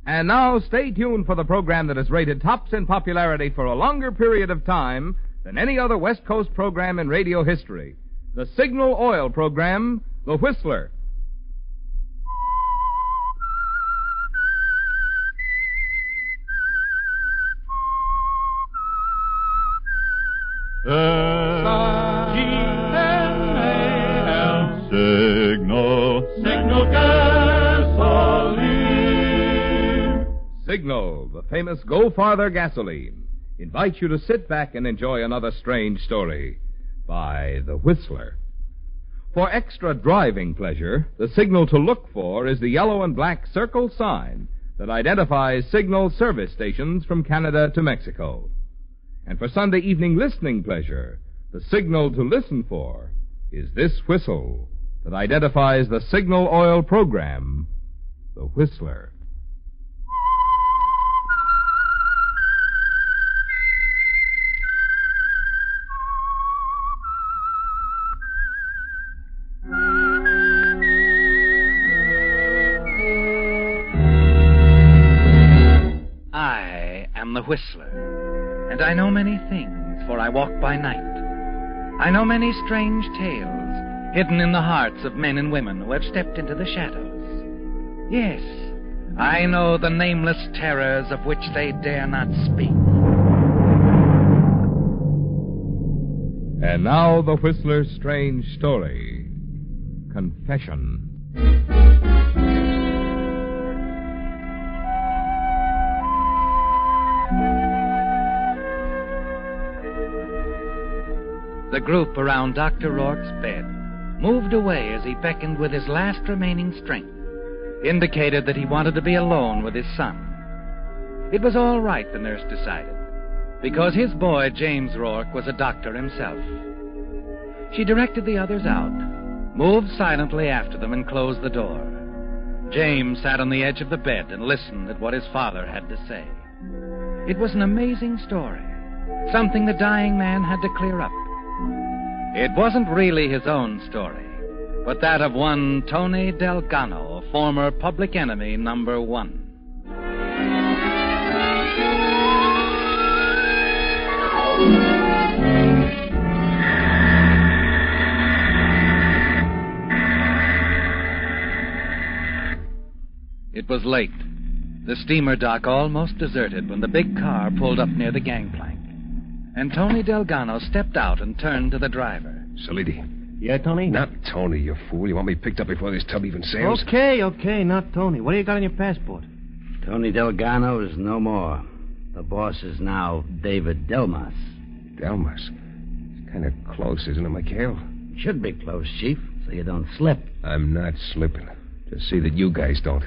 And now, stay tuned for the program that has rated tops in popularity for a longer period of time than any other West Coast program in radio history. The Signal Oil program, The Whistler. Signal gasoline. Signal, the famous Go Farther gasoline, invites you to sit back and enjoy another strange story by The Whistler. For extra driving pleasure, the signal to look for is the yellow and black circle sign that identifies Signal service stations from Canada to Mexico. And for Sunday evening listening pleasure, the signal to listen for is this whistle that identifies the Signal Oil program, The Whistler. I am the Whistler, and I know many things, for I walk by night. I know many strange tales hidden in the hearts of men and women who have stepped into the shadows. Yes, I know the nameless terrors of which they dare not speak. And now the Whistler's strange story, Confession. The group around Dr. Rourke's bed moved away as he beckoned with his last remaining strength, indicated that he wanted to be alone with his son. It was all right, the nurse decided, because his boy, James Rourke, was a doctor himself. She directed the others out, moved silently after them, and closed the door. James sat on the edge of the bed and listened at what his father had to say. It was an amazing story, something the dying man had to clear up. It wasn't really his own story, but that of one Tony Delgado, former public enemy number one. It was late. The steamer dock almost deserted when the big car pulled up near the gangplank. And Tony Delgado stepped out and turned to the driver. Salidi. Yeah, Tony? Not Tony, you fool. You want me picked up before this tub even sails? Okay, not Tony. What do you got on your passport? Tony Delgado is no more. The boss is now David Delmas. Delmas? It's kind of close, isn't it, Mikhail? Should be close, Chief, so you don't slip. I'm not slipping. Just see that you guys don't.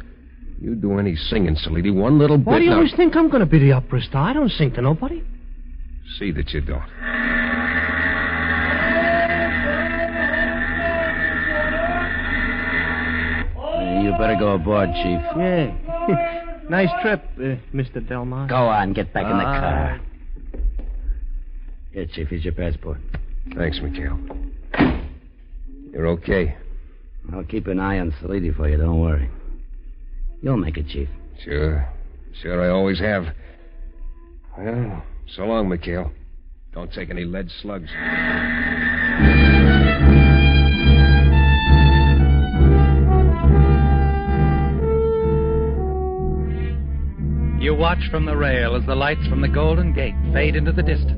You do any singing, Salidi, one little bit... Why do you always think I'm going to be the opera star? I don't sing to nobody. See that you don't. You better go aboard, Chief. Yeah. Nice trip, Mr. Delmar. Go on, get back in the car. Here, Chief, here's your passport. Thanks, Mikhail. You're okay? I'll keep an eye on Salidi for you, don't worry. You'll make it, Chief. Sure, I always have. Well... So long, Mikhail. Don't take any lead slugs. You watch from the rail as the lights from the Golden Gate fade into the distance.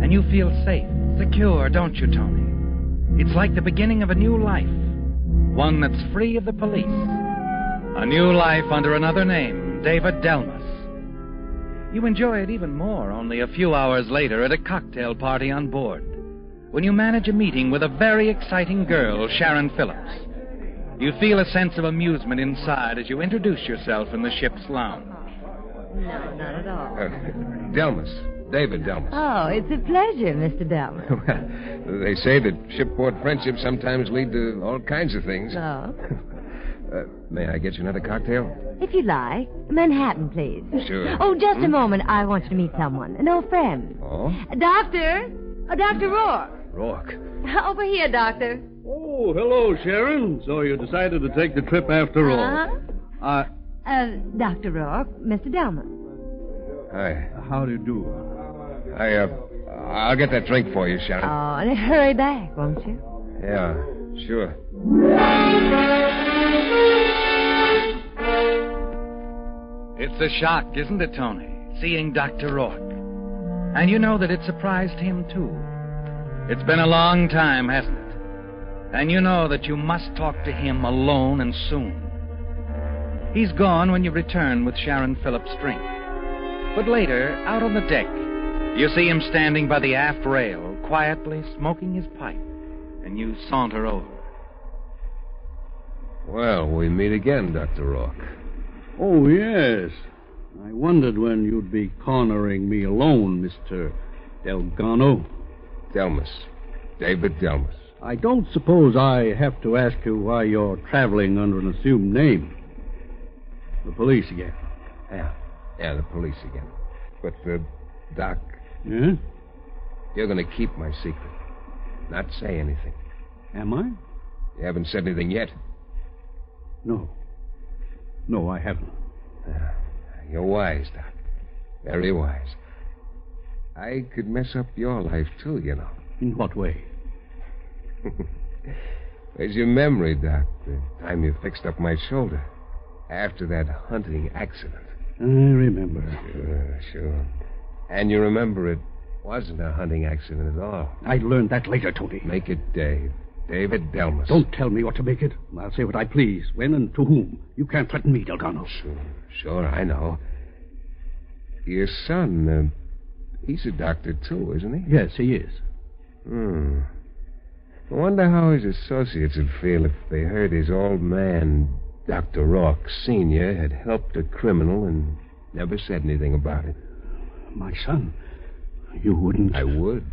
And you feel safe, secure, don't you, Tony? It's like the beginning of a new life. One that's free of the police. A new life under another name, David Delmas. You enjoy it even more only a few hours later at a cocktail party on board, when you manage a meeting with a very exciting girl, Sharon Phillips. You feel a sense of amusement inside as you introduce yourself in the ship's lounge. No, not at all. Delmas. David Delmas. Oh, it's a pleasure, Mr. Delmas. Well, they say that shipboard friendships sometimes lead to all kinds of things. Oh? May I get you another cocktail? If you like. Manhattan, please. Sure. Oh, just a moment. I want you to meet someone. An old friend. Oh? Doctor? Dr. Rourke. Rourke. Over here, Doctor. Oh, hello, Sharon. So you decided to take the trip after all. Uh-huh. Dr. Rourke, Mr. Delman. Hi. How do you do? I'll get that drink for you, Sharon. Oh, and hurry back, won't you? Yeah, sure. It's a shock, isn't it, Tony, seeing Dr. Rourke? And you know that it surprised him, too. It's been a long time, hasn't it? And you know that you must talk to him alone and soon. He's gone when you return with Sharon Phillips' drink. But later, out on the deck, you see him standing by the aft rail, quietly smoking his pipe, and you saunter over. Well, we meet again, Dr. Rourke. Oh, yes. I wondered when you'd be cornering me alone, Mr. Delgado. Delmas. David Delmas. I don't suppose I have to ask you why you're traveling under an assumed name. The police again. Yeah, the police again. But, Doc, Yeah? you're going to keep my secret. Not say anything. Am I? You haven't said anything yet. No. No, I haven't. You're wise, Doc. Very wise. I could mess up your life, too, you know. In what way? Where's your memory, Doc? The time you fixed up my shoulder. After that hunting accident. I remember. Sure. And you remember it wasn't a hunting accident at all. I learned that later, Tony. Make it Dave. David Delmas. Don't tell me what to make it. I'll say what I please. When and to whom. You can't threaten me, Delgado. Sure, I know. Your son, he's a doctor, too, isn't he? Yes, he is. I wonder how his associates would feel if they heard his old man, Dr. Rourke Sr., had helped a criminal and never said anything about it. My son, you wouldn't... I would.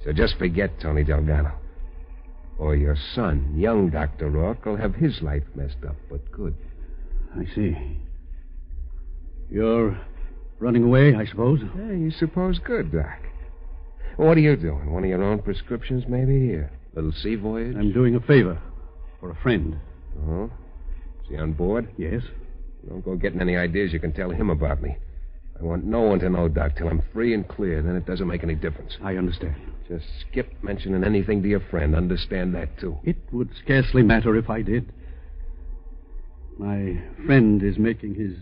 So just forget Tony Delgado. Or your son, young Dr. Rourke, will have his life messed up, but good. I see. You're running away, I suppose? Yeah, you suppose good, Doc. What are you doing? One of your own prescriptions, maybe? A little sea voyage? I'm doing a favor for a friend. Oh? Is he on board? Yes. Don't go getting any ideas you can tell him about me. I want no one to know, Doc, till I'm free and clear. Then it doesn't make any difference. I understand. Just skip mentioning anything to your friend. Understand that, too. It would scarcely matter if I did. My friend is making his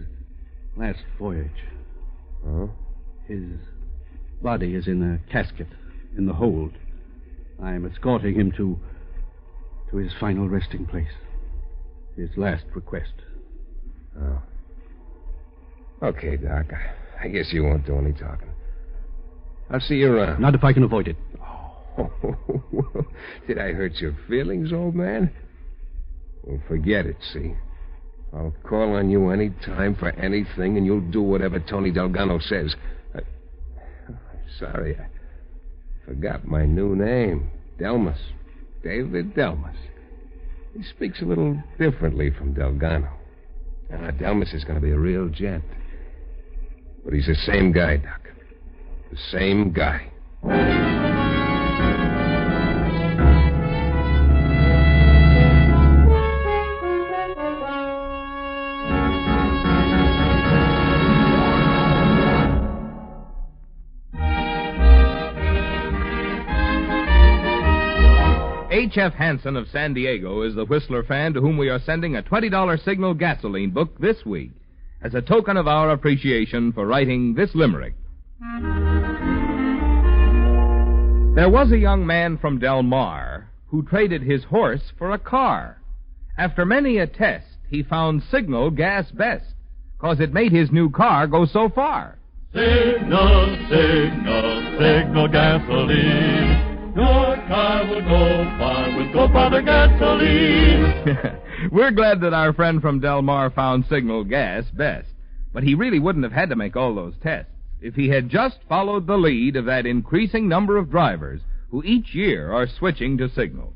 last voyage. Oh? His body is in a casket in the hold. I'm escorting him to his final resting place. His last request. Oh. Okay, Doc. I guess you won't do any talking. I'll see you around. Not if I can avoid it. Oh, did I hurt your feelings, old man? Well, forget it, see? I'll call on you any time for anything, and you'll do whatever Tony Delgado says. Sorry, I forgot my new name. Delmas. David Delmas. He speaks a little differently from Delgado. Delmas is going to be a real gent. But he's the same guy, Doc. The same guy. H.F. Hansen of San Diego is the Whistler fan to whom we are sending a $20 Signal gasoline book this week as a token of our appreciation for writing this limerick. There was a young man from Del Mar who traded his horse for a car. After many a test, he found Signal gas best, 'cause it made his new car go so far. Signal, signal, signal gasoline. Your car will go far with Go Father gasoline. We're glad that our friend from Del Mar found Signal gas best, but he really wouldn't have had to make all those tests if he had just followed the lead of that increasing number of drivers who each year are switching to Signal.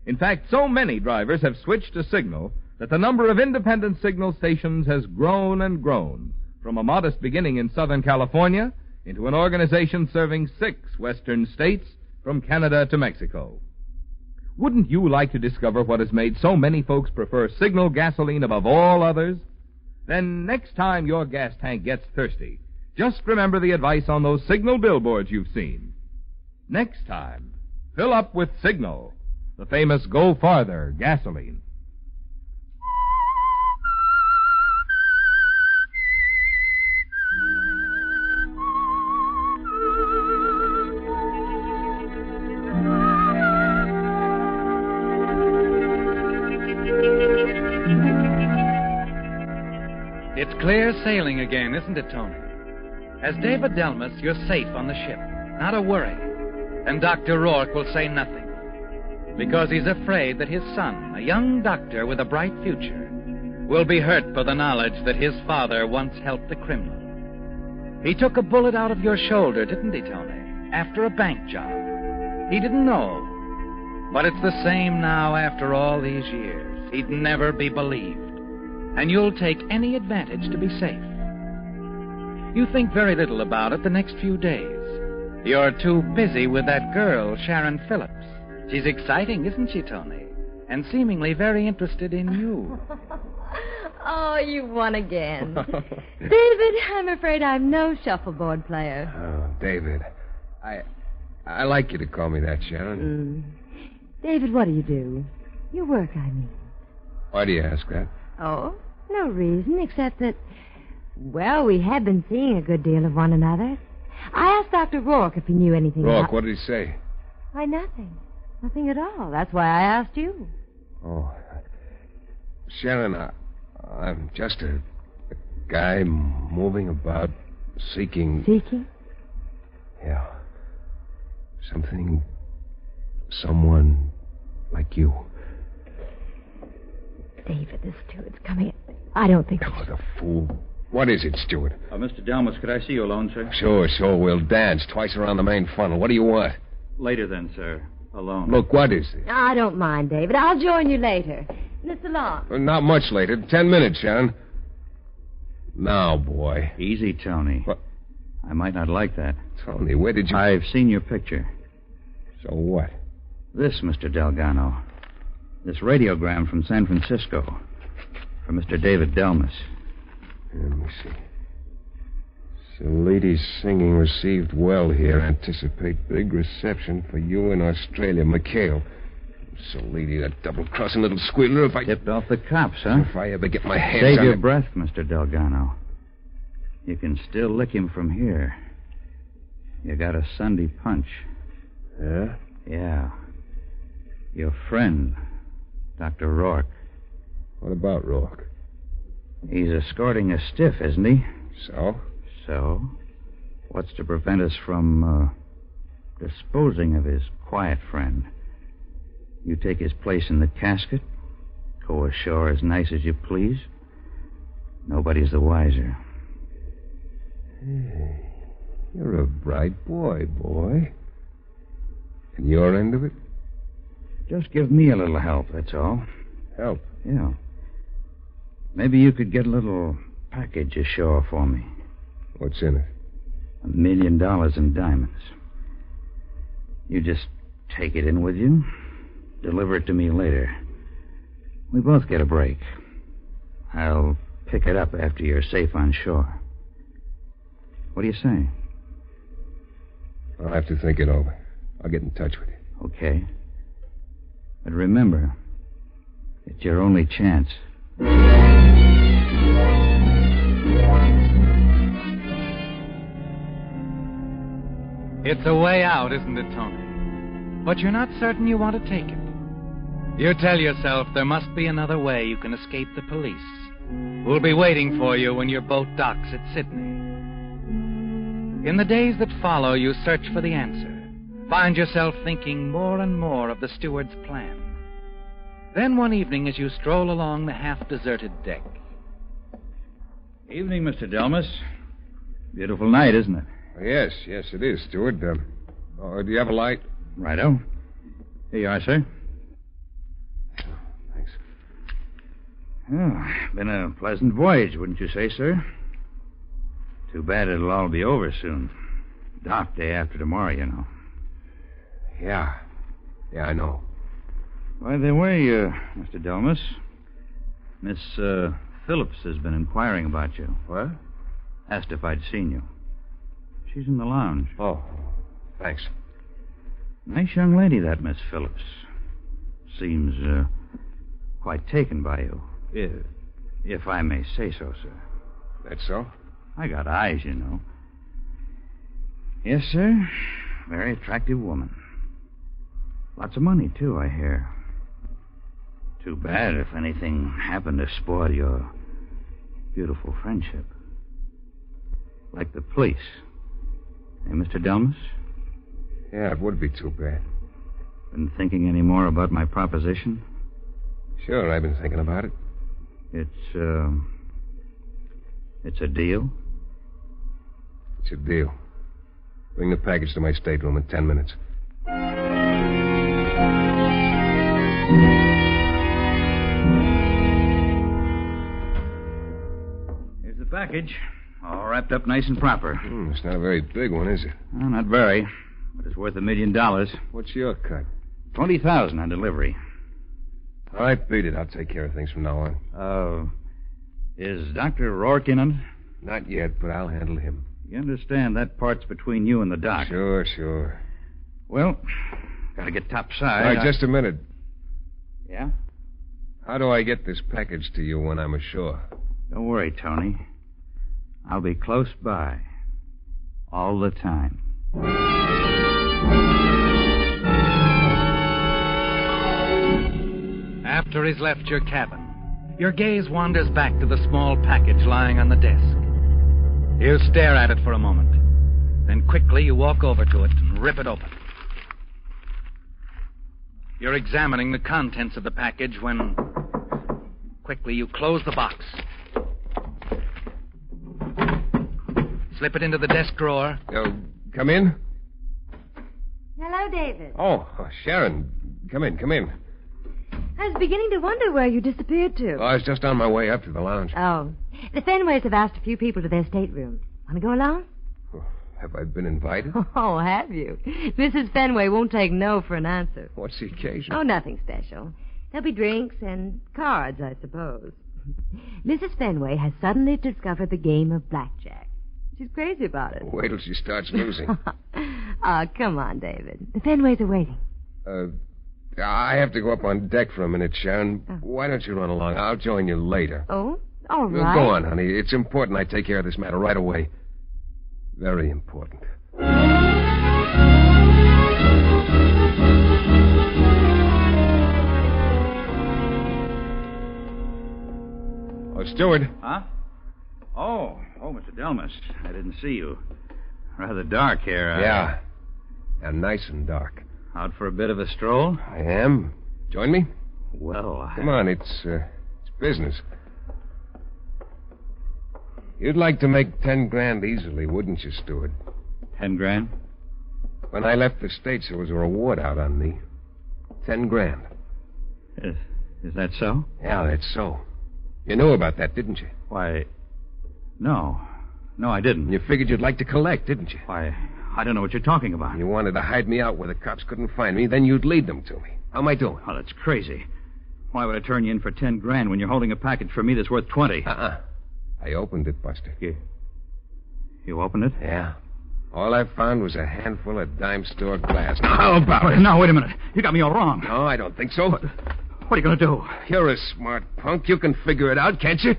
In fact, so many drivers have switched to Signal that the number of independent Signal stations has grown and grown, from a modest beginning in Southern California into an organization serving 6 western states, from Canada to Mexico. Wouldn't you like to discover what has made so many folks prefer Signal gasoline above all others? Then next time your gas tank gets thirsty, just remember the advice on those signal billboards you've seen. Next time, fill up with Signal, the famous Go Farther gasoline. It's clear sailing again, isn't it, Tony? As David Delmas, you're safe on the ship. Not a worry. And Dr. Rourke will say nothing. Because he's afraid that his son, a young doctor with a bright future, will be hurt by the knowledge that his father once helped a criminal. He took a bullet out of your shoulder, didn't he, Tony? After a bank job. He didn't know. But it's the same now after all these years. He'd never be believed. And you'll take any advantage to be safe. You think very little about it the next few days. You're too busy with that girl, Sharon Phillips. She's exciting, isn't she, Tony? And seemingly very interested in you. Oh, you won again. David, I'm afraid I'm no shuffleboard player. Oh, David. I like you to call me that, Sharon. David, what do you do? Your work, I mean. Why do you ask that? Oh, no reason except that, well, we have been seeing a good deal of one another. I asked Dr. Rourke if he knew anything Rourke, about... what did he say? Why, nothing. Nothing at all. That's why I asked you. Oh, Sharon, I'm just a guy moving about, seeking... Seeking? Yeah. Someone like you. David, the steward's coming. I don't think... Oh, the fool. What is it, Stewart? Mr. Delmas, could I see you alone, sir? Sure. We'll dance twice around the main funnel. What do you want? Later then, sir. Alone. Look, what is it? I don't mind, David. I'll join you later. Mr. Long. Not much later. 10 minutes, Sharon. Now, boy. Easy, Tony. What? I might not like that. Tony, where did you... I've seen your picture. So what? This, Mr. Delgado. This radiogram from San Francisco. From Mr. David Delmas. Let me see. Ladies singing received well here. Anticipate big reception for you in Australia. McHale. So, lady, that double-crossing little squealer, if I... Tipped off the cops, huh? If I ever get my hands Save on your him... breath, Mr. Delgado. You can still lick him from here. You got a Sunday punch. Yeah? Yeah. Your friend, Dr. Rourke. What about Rourke? He's escorting a stiff, isn't he? So? So? What's to prevent us from, disposing of his quiet friend? You take his place in the casket, go ashore as nice as you please. Nobody's the wiser. Hey, you're a bright boy. And your end of it? Just give me a little help, that's all. Help? Yeah. Maybe you could get a little package ashore for me. What's in it? $1 million in diamonds. You just take it in with you, deliver it to me later. We both get a break. I'll pick it up after you're safe on shore. What do you say? I'll have to think it over. I'll get in touch with you. Okay. But remember, it's your only chance. It's a way out, isn't it, Tony? But you're not certain you want to take it. You tell yourself there must be another way you can escape the police, who'll be waiting for you when your boat docks at Sydney. In the days that follow, you search for the answer. Find yourself thinking more and more of the steward's plan. Then one evening, as you stroll along the half-deserted deck... Evening, Mr. Delmas. Beautiful night, isn't it? Yes, it is, Stewart. Do you have a light? Righto. Here you are, sir. Thanks. Oh, been a pleasant voyage, wouldn't you say, sir? Too bad it'll all be over soon. Dock day after tomorrow, you know. Yeah, I know. By the way, Mr. Delmas, Miss Phillips has been inquiring about you. What? Asked if I'd seen you. She's in the lounge. Oh, thanks. Nice young lady, that Miss Phillips. Seems quite taken by you. If I may say so, sir. That's so? I got eyes, you know. Yes, sir. Very attractive woman. Lots of money, too, I hear. Too bad if anything happened to spoil your beautiful friendship. Like the police. Hey, Mr. Delmas? Yeah, it would be too bad. Been thinking any more about my proposition? Sure, I've been thinking about it. It's a deal? It's a deal. Bring the package to my stateroom in 10 minutes. Here's the package. All wrapped up nice and proper. It's not a very big one, is it? Well, not very, but it's worth $1 million. What's your cut? $20,000 on delivery. All right, beat it. I'll take care of things from now on. Is Dr. Rourke in on it? Not yet, but I'll handle him. You understand that part's between you and the doc. Sure. Well, gotta get topside. All right, just a minute. Yeah? How do I get this package to you when I'm ashore? Don't worry, Tony. I'll be close by. All the time. After he's left your cabin, your gaze wanders back to the small package lying on the desk. You stare at it for a moment. Then quickly you walk over to it and rip it open. You're examining the contents of the package when quickly you close the box. Slip it into the desk drawer. Come in? Hello, David. Oh, Sharon. Come in. I was beginning to wonder where you disappeared to. Oh, I was just on my way up to the lounge. Oh, the Fenways have asked a few people to their stateroom. Want to go along? Oh, have I been invited? Oh, have you? Mrs. Fenway won't take no for an answer. What's the occasion? Oh, nothing special. There'll be drinks and cards, I suppose. Mrs. Fenway has suddenly discovered the game of blackjack. She's crazy about it. Wait till she starts losing. Oh, come on, David. The Fenways are waiting. I have to go up on deck for a minute, Sharon. Oh. Why don't you run along? I'll join you later. Oh, all right. Go on, honey. It's important I take care of this matter right away. Very important. Oh, steward. Huh? Oh, Mr. Delmas. I didn't see you. Rather dark here. Yeah. And nice and dark. Out for a bit of a stroll? I am. Join me? Well, Come on, it's business. You'd like to make 10 grand easily, wouldn't you, steward? 10 grand? When I left the States, there was a reward out on me. 10 grand. Is that so? Yeah, that's so. You knew about that, didn't you? Why, no. No, I didn't. You figured you'd like to collect, didn't you? Why, I don't know what you're talking about. You wanted to hide me out where the cops couldn't find me, then you'd lead them to me. How am I doing? Oh, that's crazy. Why would I turn you in for 10 grand when you're holding a package for me that's worth 20? I opened it, Buster. You opened it? Yeah. All I found was a handful of dime store glass. Now, how about it? Now, wait a minute. You got me all wrong. No, I don't think so. What are you going to do? You're a smart punk. You can figure it out, can't you?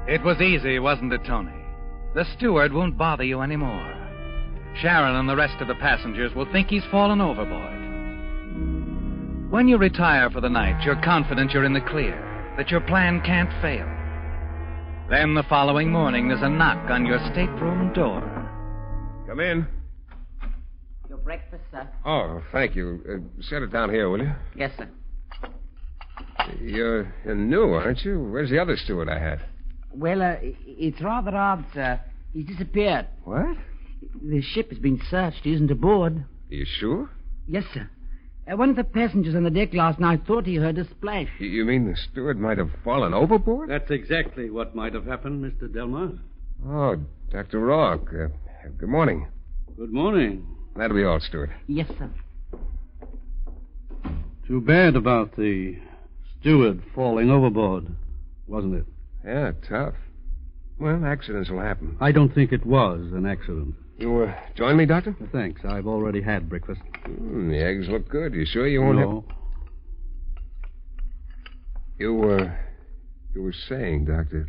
It was easy, wasn't it, Tony? The steward won't bother you anymore. Sharon and the rest of the passengers will think he's fallen overboard. When you retire for the night, you're confident you're in the clear, that your plan can't fail. Then the following morning, there's a knock on your stateroom door. Come in. Your breakfast, sir. Oh, thank you. Set it down here, will you? Yes, sir. You're new, aren't you? Where's the other steward I had? Well, it's rather odd, sir. He's disappeared. What? The ship has been searched. He isn't aboard. Are you sure? Yes, sir. One of the passengers on the deck last night thought he heard a splash. You mean the steward might have fallen overboard? That's exactly what might have happened, Mr. Delmas. Oh, Dr. Rourke. Good morning. Good morning. That'll be all, Stewart. Yes, sir. Too bad about the steward falling overboard, wasn't it? Yeah, tough. Well, accidents will happen. I don't think it was an accident. You join me, Doctor? Thanks. I've already had breakfast. The eggs look good. You sure you won't No. You were saying, Doctor.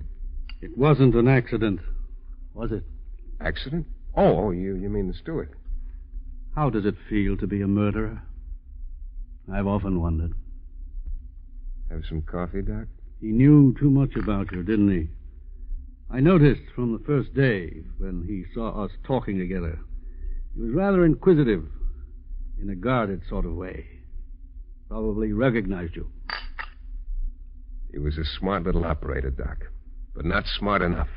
It wasn't an accident, was it? Accident? Oh, you mean the steward. How does it feel to be a murderer? I've often wondered. Have some coffee, Doc? He knew too much about you, didn't he? I noticed from the first day when he saw us talking together. He was rather inquisitive, in a guarded sort of way. Probably recognized you. He was a smart little operator, Doc, but not smart enough.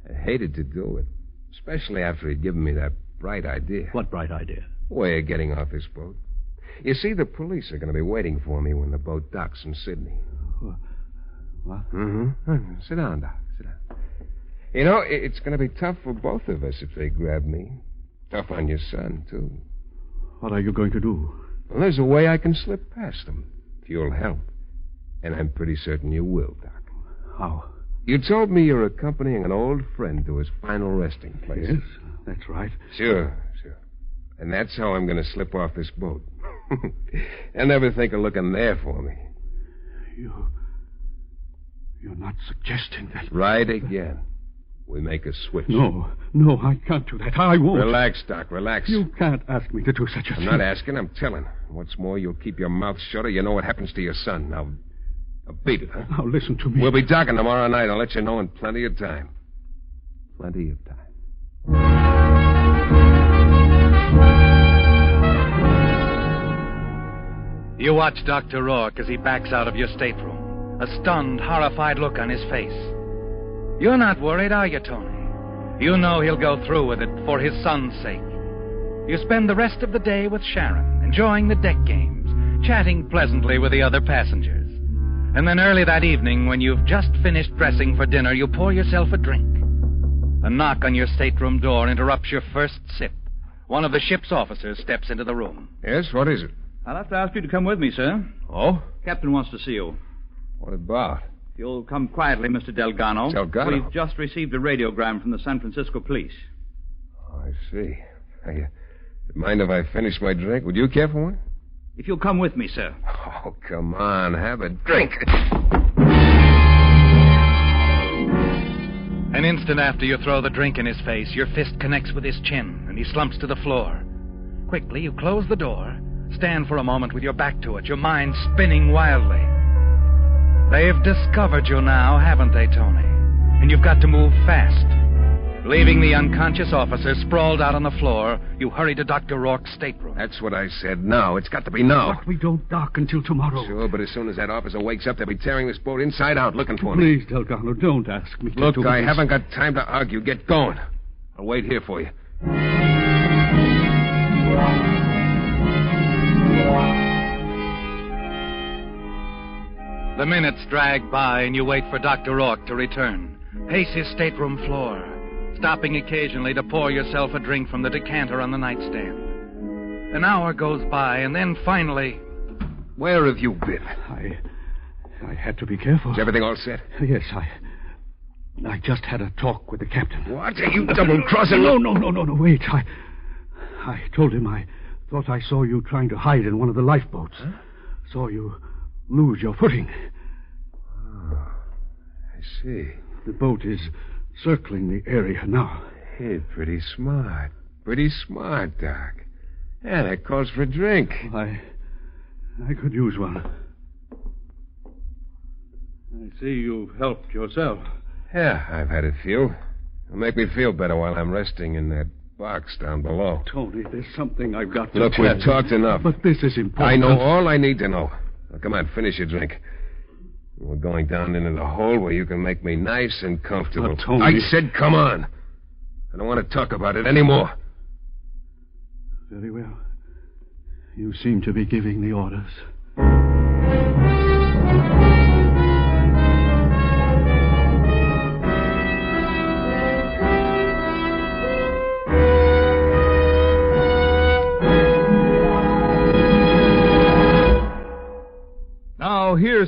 I hated to do it, especially after he'd given me that bright idea. What bright idea? Way of getting off this boat. You see, the police are going to be waiting for me when the boat docks in Sydney. What? Mm-hmm. Sit down, Doc. Sit down. You know, it's going to be tough for both of us if they grab me. Tough on your son, too. What are you going to do? Well, there's a way I can slip past them, if you'll help. And I'm pretty certain you will, Doc. How? You told me you're accompanying an old friend to his final resting place. Yes, that's right. Sure. And that's how I'm going to slip off this boat. They'll never think of looking there for me. You're not suggesting that... Right again. We make a switch. No, I can't do that. I won't. Relax, Doc, relax. You can't ask me to do such a thing. I'm not asking, I'm telling. What's more, you'll keep your mouth shut or you know what happens to your son. Now beat it, huh? Now, listen to me. We'll be talking tomorrow night. I'll let you know in plenty of time. Plenty of time. You watch Dr. Rourke as he backs out of your stateroom, a stunned, horrified look on his face. You're not worried, are you, Tony? You know he'll go through with it for his son's sake. You spend the rest of the day with Sharon, enjoying the deck games, chatting pleasantly with the other passengers. And then early that evening, when you've just finished dressing for dinner, you pour yourself a drink. A knock on your stateroom door interrupts your first sip. One of the ship's officers steps into the room. Yes, what is it? I'll have to ask you to come with me, sir. Oh? Captain wants to see you. What about? If you'll come quietly, Mr. Delgado. Delgado? We've just received a radiogram from the San Francisco police. Oh, I see. Mind if I finish my drink? Would you care for one? If you'll come with me, sir. Oh, come on. Have a drink. An instant after you throw the drink in his face, your fist connects with his chin, and he slumps to the floor. Quickly, you close the door, stand for a moment with your back to it, your mind spinning wildly. They've discovered you now, haven't they, Tony? And you've got to move fast. Leaving the unconscious officer sprawled out on the floor, you hurry to Dr. Rourke's stateroom. That's what I said. Now. It's got to be now. But we don't dock until tomorrow. Sure, but as soon as that officer wakes up, they'll be tearing this boat inside out looking for me. Please, Delgado, don't ask me to Look, do I this. haven't got time to argue. Get going. I'll wait here for you. The minutes drag by, and you wait for Dr. Rourke to return. Pace his stateroom floor, stopping occasionally to pour yourself a drink from the decanter on the nightstand. An hour goes by, and then finally... Where have you been? I had to be careful. Is everything all set? Yes, I just had a talk with the captain. What? Are you double-crossing? No, wait. I told him I thought I saw you trying to hide in one of the lifeboats. Huh? Saw you lose your footing. Oh, I see. The boat is circling the area now. Hey, pretty smart. Pretty smart, Doc. Yeah, that calls for a drink. I could use one. I see you've helped yourself. Yeah, I've had a few. It'll make me feel better while I'm resting in that box down below. Tony, there's something I've got to Look, tell you. we've talked enough. But this is important. I know all I need to know. Now, come on, finish your drink. We're going down into the hole where you can make me nice and comfortable. But, Tony... I said come on. I don't want to talk about it anymore. Very well. You seem to be giving the orders.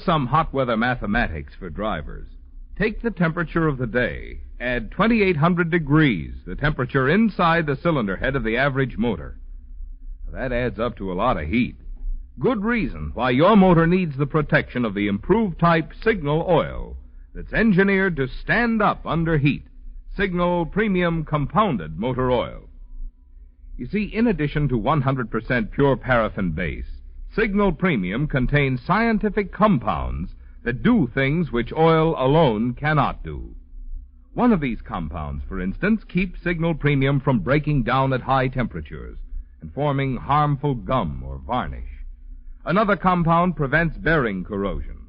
Here's some hot weather mathematics for drivers. Take the temperature of the day, add 2,800 degrees, the temperature inside the cylinder head of the average motor. That adds up to a lot of heat. Good reason why your motor needs the protection of the improved type Signal oil that's engineered to stand up under heat. Signal Premium Compounded Motor Oil. You see, in addition to 100% pure paraffin base, Signal Premium contains scientific compounds that do things which oil alone cannot do. One of these compounds, for instance, keeps Signal Premium from breaking down at high temperatures and forming harmful gum or varnish. Another compound prevents bearing corrosion,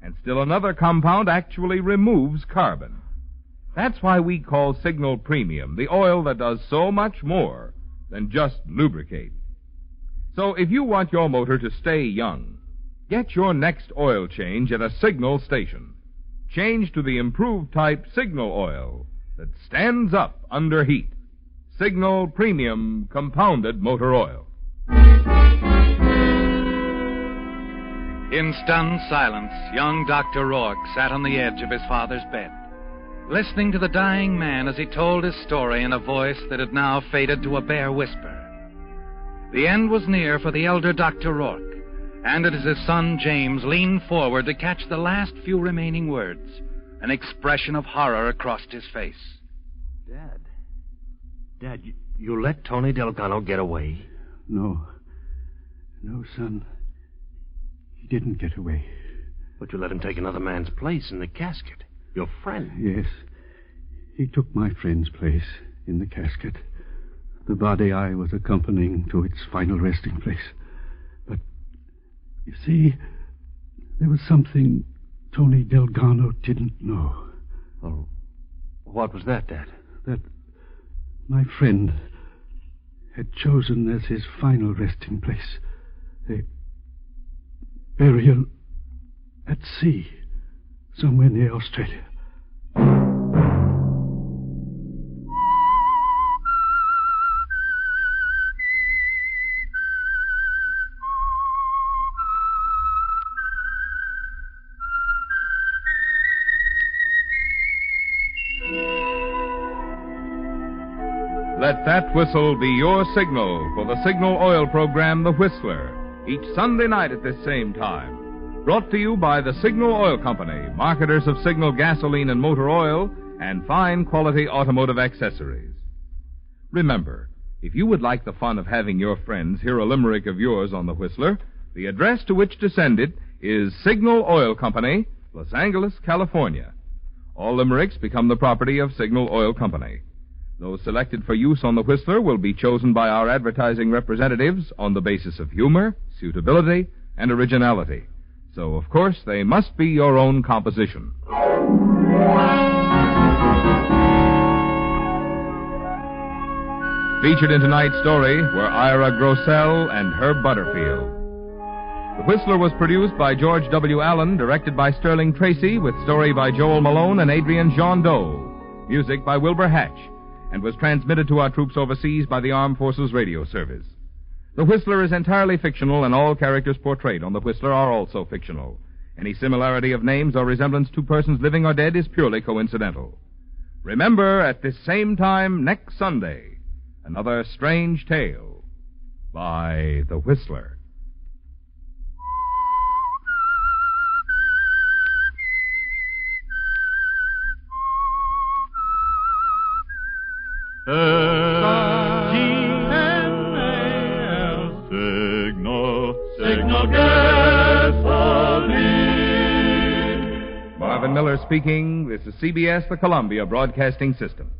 and still another compound actually removes carbon. That's why we call Signal Premium the oil that does so much more than just lubricate. So if you want your motor to stay young, get your next oil change at a Signal station. Change to the improved type Signal oil that stands up under heat. Signal Premium Compounded Motor Oil. In stunned silence, young Dr. Rourke sat on the edge of his father's bed, listening to the dying man as he told his story in a voice that had now faded to a bare whisper. The end was near for the elder Dr. Rourke, and as his son James leaned forward to catch the last few remaining words, an expression of horror crossed his face. Dad, you let Tony Delgado get away? No, son. He didn't get away. But you let him take another man's place in the casket. Your friend. Yes. He took my friend's place in the casket. The body I was accompanying to its final resting place. But, you see, there was something Tony Delgado didn't know. Oh, what was that, Dad? That my friend had chosen as his final resting place a burial at sea, somewhere near Australia. Let that whistle be your signal for the Signal Oil program, The Whistler, each Sunday night at this same time. Brought to you by the Signal Oil Company, marketers of Signal gasoline and motor oil, and fine quality automotive accessories. Remember, if you would like the fun of having your friends hear a limerick of yours on The Whistler, the address to which to send it is Signal Oil Company, Los Angeles, California. All limericks become the property of Signal Oil Company. Those selected for use on The Whistler will be chosen by our advertising representatives on the basis of humor, suitability, and originality. So, of course, they must be your own composition. Featured in tonight's story were Ira Grossell and Herb Butterfield. The Whistler was produced by George W. Allen, directed by Sterling Tracy, with story by Joel Malone and Adrian Jean Doe. Music by Wilbur Hatch, and was transmitted to our troops overseas by the Armed Forces Radio Service. The Whistler is entirely fictional, and all characters portrayed on The Whistler are also fictional. Any similarity of names or resemblance to persons living or dead is purely coincidental. Remember, at this same time next Sunday, another strange tale by The Whistler. Signal gasoline. Marvin Miller speaking. This is CBS, the Columbia Broadcasting System.